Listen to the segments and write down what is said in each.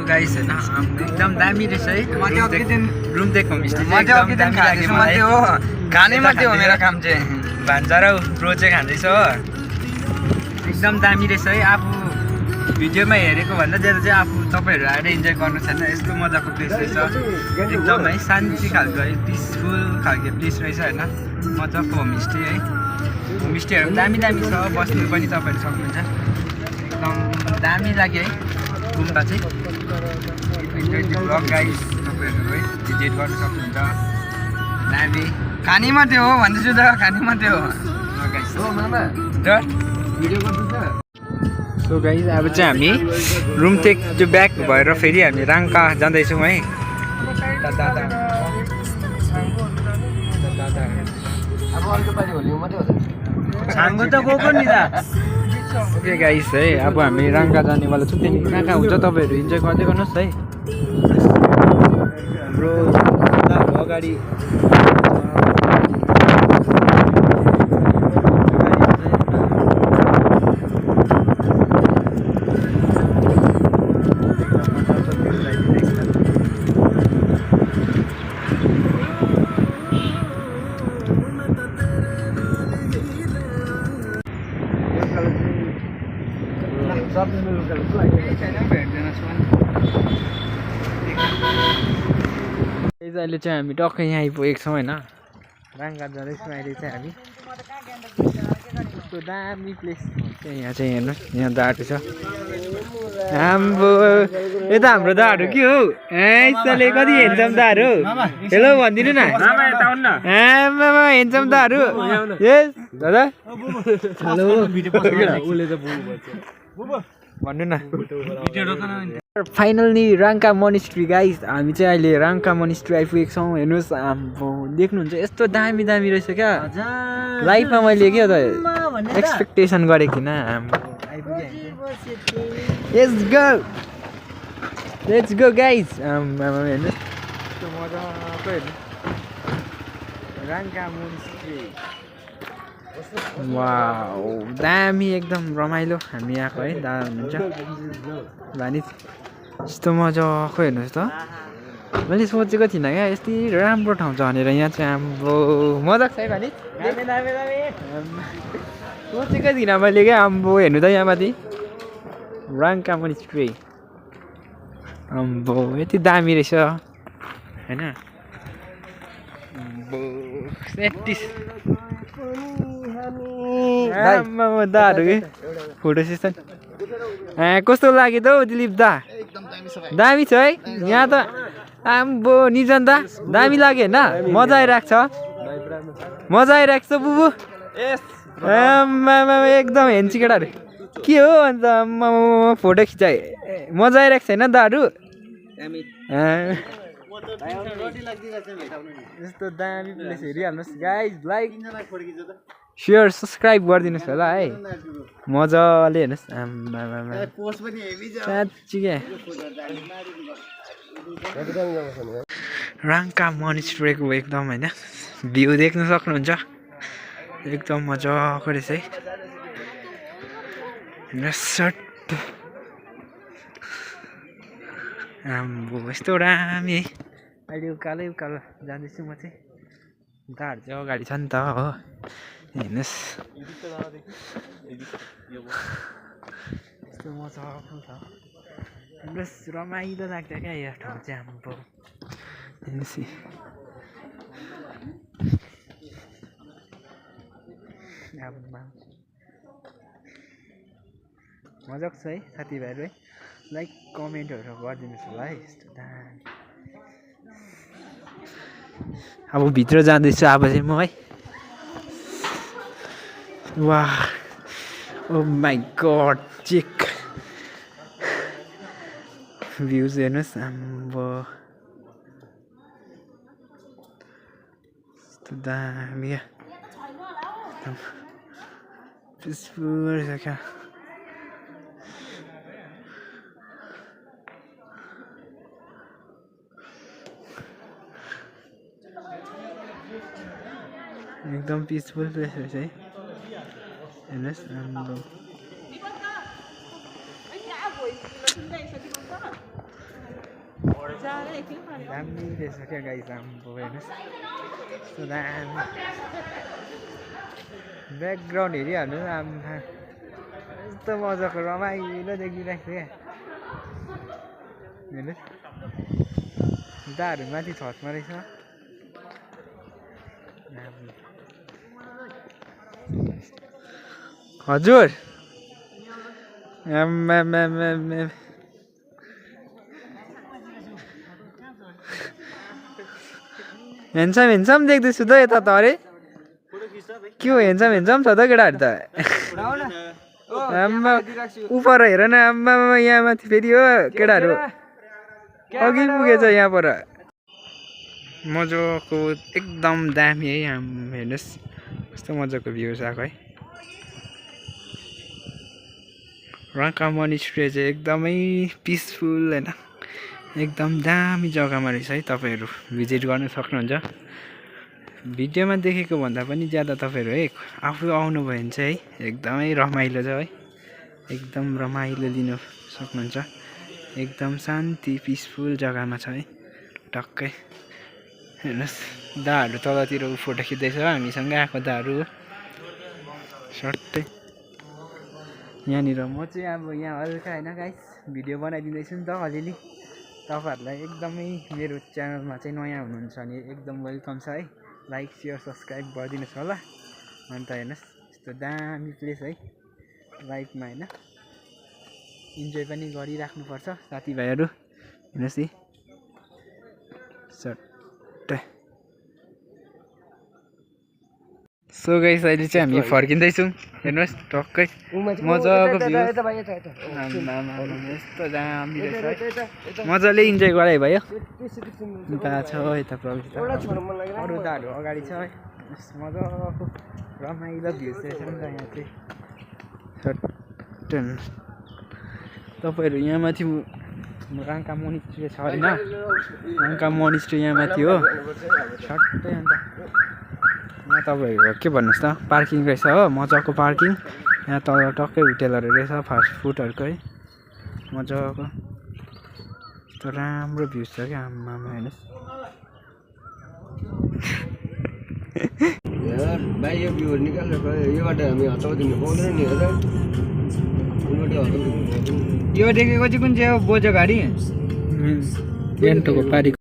guys हैन एकदम दामी रहेछ है रुम टेक होमस्टे एकदम दामी लाग्यो मलाई हो खाने मात्रै हो मेरो काम चाहिँ भान्जा र प्रो चाहिँ खाँदैछ हो एकदम दामी रहेछ है आफू भिडियोमा हेरेको भन्दा ज्यादा चाहिँ आफू तपाईँहरू आएर इन्जोय गर्नु छैन यस्तो मजाको प्लेस रहेछ एकदम है शान्ति खालको है पिसफुल खालको प्लेस रहेछ होइन मजाको होमस्टे है होमस्टेहरू दामी दामी छ बस्नु पनि तपाईँहरू सक्नुहुन्छ एकदम दामी लाग्यो है गुम्बा चाहिँ ब्लग गाइस तपाईँहरू है भिजिट गर्न सक्नुहुन्छ दामी खाने मात्रै हो भन्दैछु त खाने मात्रै हो सो गाइस अब चाहिँ हामी रुम टेक त्यो ब्याक भएर फेरि हामी राङ्का जाँदैछौँ है छाङ्गो त गएको नि त ओके गाइस है अब हामी राङ्का जानेवाला छौँ त्यहाँदेखि कहाँ कहाँ हुन्छ तपाईँहरू इन्जोय गर्दै गर्नुहोस् है हाम्रो अगाडि अहिले चाहिँ हामी टक्कै यहाँ आइपुगेको छौँ होइन राङ्गा जाँदैछौँ अहिले चाहिँ हामी कस्तो दामी प्लेस यहाँ चाहिँ हेर्नुहोस् यहाँ दाहरू छ हाम्रो यता हाम्रो दाहरू के हो यसले कति हेन्छम दाहरू हेलो भनिदिनु न हेन्छम दाहरू यस दादा भन्नु न फाइनल्ली राङ्का मोनेस्ट्री गाइस हामी चाहिँ अहिले राङ्का मोनेस्ट्री आइपुगेको छौँ हेर्नुहोस् हाम्रो देख्नुहुन्छ यस्तो दामी दामी रहेछ क्या लाइफमा मैले के त एक्सपेक्टेसन गरेको थिइनँ लेट्स गो गाइस हेर्नुहोस् यस्तो मजाको हेर्नु राङ्का मोनेस्ट्री वाउ दामी एकदम रमाइलो हामी यहाँको है दा हुनुहुन्छ भानिज यस्तो मजाको हेर्नुहोस् त मैले सोचेको थिइनँ क्या यति राम्रो ठाउँ छ भनेर यहाँ चाहिँ हाम्रो मजाक छ है भानिज सोचेकै थिइनँ मैले क्या आम्बो हेर्नु त यहाँ माथि राङ्का मोनेस्ट्री आम्बो यति दामी रहेछ होइन दाहरू फोटो सेसन कस्तो लाग्यो त हौ दिलीप दा दामी छ है यहाँ त आम्बो निजन दा दामी लाग्यो होइन मजा आइरहेको छ बुबु एकदम हेन्ची केटाहरू के हो अन्त फोटो खिचाइ मजा आइरहेको छ होइन दाहरू यस्तो दामी प्लेस हेरिहाल्नुहोस् गाइज लाइक सेयर सब्सक्राइब गरिदिनुहोस् होला है मजाले हेर्नुहोस् साँच्चीकै राङ्का मोनेस्ट्रीको एकदम होइन भ्यू देख्न सक्नुहुन्छ एकदम मजाको रहेछ है हेर्नुहोस् आम्बो यस्तो दामी है अहिले उकालो जाँदैछु म चाहिँ दाहरू चाहिँ अगाडि छ नि त हो हेर्नुहोस् यस्तो मजाको छ हेर्नुहोस् रमाइलो लाग्छ क्या यो ठाउँ चाहिँ हाम्रो हेर्नुहोस् मजाको छ है साथीभाइहरू है लाइक कमेन्टहरू गरिदिनुहोस् होला है यस्तो दामी अब भित्र जाँदैछु अब चाहिँ म है वाह ओ माई गड चेक भ्युज हेर्नुहोस् आम्बो यस्तो दामी पिसफुल छ क्या एकदम पिसफुल प्लेस रहेछ है हेर्नुहोस् राम्रो दामी रहेछ क्या गाइस आम्बो हेर्नुहोस् कस्तो दामी ब्याकग्राउन्ड हेरिहाल्नु आम्मा यस्तो मजाको रमाइलो देखिरहेको थियो क्या हेर्नुहोस् दाहरू माथि छतमा रहेछ हजुर हेन्सम देख्दैछु त यता त अरे के हो हेन्सम छ त केटाहरू त आम्मा उपर हेर न आम्मा यहाँ माथि फेरि हो केटाहरू अघि पुगेछ यहाँ पर मजाको एकदम दामी है हेर्नुहोस् कस्तो मजाको भ्यू छ आएको है रङ्का मोनेस्ट्री चाहिँ एकदमै पिसफुल होइन एकदम दामी जग्गामा रहेछ है तपाईँहरू भिजिट गर्न सक्नुहुन्छ भिडियोमा देखेको भन्दा पनि ज्यादा तपाईँहरू है आफू आउनुभयो भने चाहिँ है एकदमै रमाइलो छ है एकदम रमाइलो लिन सक्नुहुन्छ एकदम शान्ति पिसफुल जग्गामा छ है टक्कै हेर्नुहोस् दाहरू तलतिर फोटो खिच्दैछ हामीसँग आएको दाहरू सट्टै यहाँनिर म चाहिँ अब यहाँ हल्का होइन गाइस भिडियो बनाइदिँदैछु नि त अलिअलि तपाईँहरूलाई एकदमै मेरो च्यानलमा चाहिँ नयाँ हुनुहुन्छ भने एकदम वेलकम छ है लाइक सेयर सब्सक्राइब गरिदिनुहोस् होला अन्त हेर्नुहोस् यस्तो दामी प्लेस है लाइफमा होइन इन्जोय पनि गरिराख्नुपर्छ साथीभाइहरू हेर्नुहोस् है सट्टै सो गाइस अहिले चाहिँ हामी फर्किँदैछौँ हेर्नुहोस् टक्कै मजाको भ्यू यस्तो दामी रहेछ मजाले इन्जोय गरायो भयो यता छ यता प्रवेश अरू दाहरू अगाडि छ है मजाको रमाइलो भ्यू रहेछ नि त यहाँ चाहिँ सट्टै तपाईँहरू यहाँ माथि रङ्का मोनेस्ट्री छ होइन रङ्का मोनेस्ट्री यहाँ माथि हो सट्टै अन्त यहाँ तपाईँहरूको के भन्नुहोस् त पार्किङ रहेछ हो मजाको पार्किङ यहाँ तल टक्कै होटेलहरू रहेछ फास्ट फुडहरूको है मजाको यस्तो राम्रो भ्यू छ क्या आम्मामा हेर्नुहोस् बाहिर भ्यूहरू निकालेर योबाट हामी हचाउदिनु पाउँदैन नि हेर यो देखेको चाहिँ कुन चाहिँ हो बोझो गाडी गान्तोकको पारीको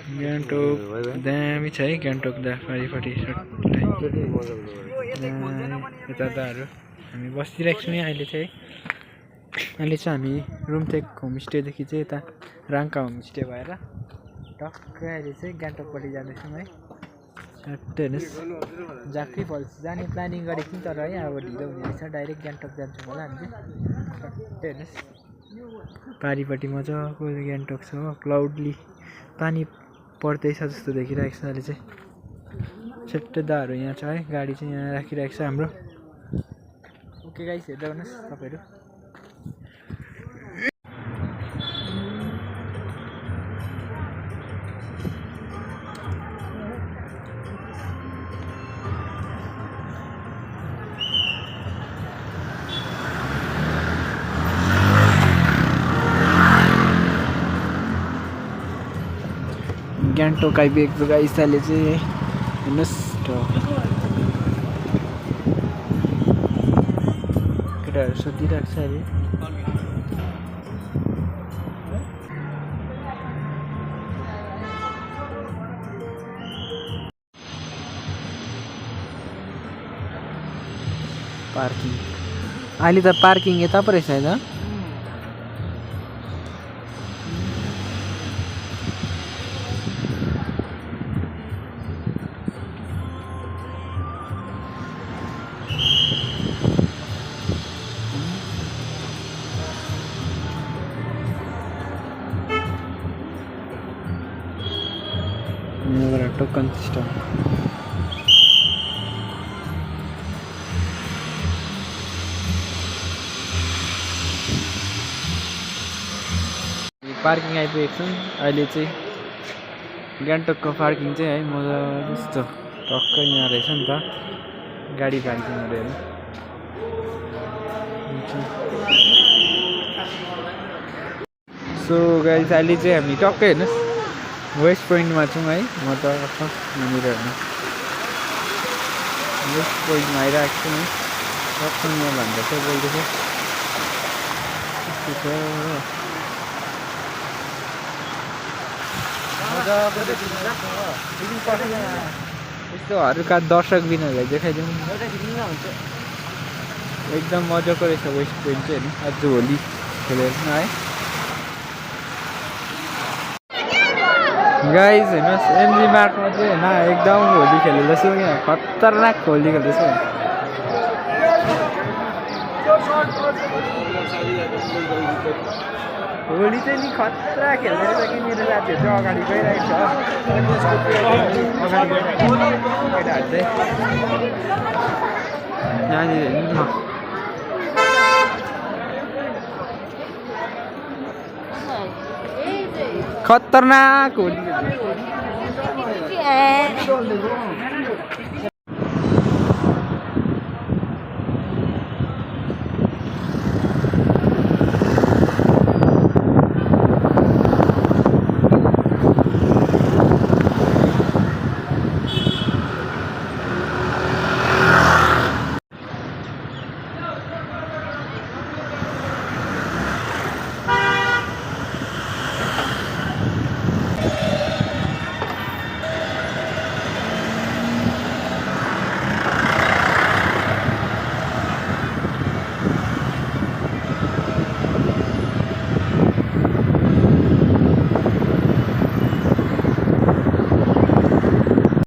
गान्तोक दामी छ है गान्तोक पारिपट्टि यता दाहरू हामी बसिरहेको छौँ यहाँ अहिले चाहिँ अहिले चाहिँ हामी रुमटेक होमस्टेदेखि चाहिँ यता राङ्का होमस्टे भएर टक्कै अहिले चाहिँ गान्तोकपट्टि जाँदैछौँ है हेर्नुहोस् झाँक्री फल्स जाने प्लानिङ गरेको थियौँ तर है अब ढिलो हुने रहेछ डाइरेक्ट गान्तोक जान्छौँ होला हामी चाहिँ हेर्नुहोस् पारिपट्टि मजाको गान्तोक छ हो क्लाउडली पानी पर्दैछ जस्तो देखिरहेको छ अहिले चाहिँ छुट्टै दाहरू यहाँ छ है गाडी चाहिँ यहाँ राखिरहेको छ हाम्रो ओके गाइस हेर्दै गर्नुहोस् तपाईँहरू गान्तोक आइपुगेको गाइस अहिले चाहिँ हेर्नुहोस् केटाहरू सोधिरहेको छ अहिले पार्किङ अहिले त पार्किङ यता पो रहेछ होइन टोकन सिस्टम पार्किङ आइपुगेको छौँ अहिले चाहिँ गान्तोकको पार्किङ चाहिँ है मजा जस्तो टक्कै यहाँ रहेछ नि त गाडी पार्किङहरू हेर्नु सो गाइस अहिले चाहिँ हामी टक्कै हेर्नुहोस् वेस्ट पोइन्टमा छौँ है म त यहाँनिर हेर्नु वेस्ट पोइन्टमा आइरहेको छु है टक्कै यहाँभन्दा चाहिँ बोल्दैछु यस्तो हल्का दर्शक बिनहरूलाई देखाइदिउँ एकदम मजाको रहेछ वेस्ट पोइन्ट चाहिँ होइन आज होली खेलेर है गाइज हेर्नुहोस् एमजी मार्टमा चाहिँ होइन एकदम होली खेल्दैछु यहाँ खतरनाक होली खेल्दैछु होली चाहिँ नि खतरा खेल्दै रहेछ कि मेरो साथीहरू चाहिँ अगाडि गइरहेको छ केटाहरू चाहिँ यहाँनिर हेर्नु न खतरनाक होली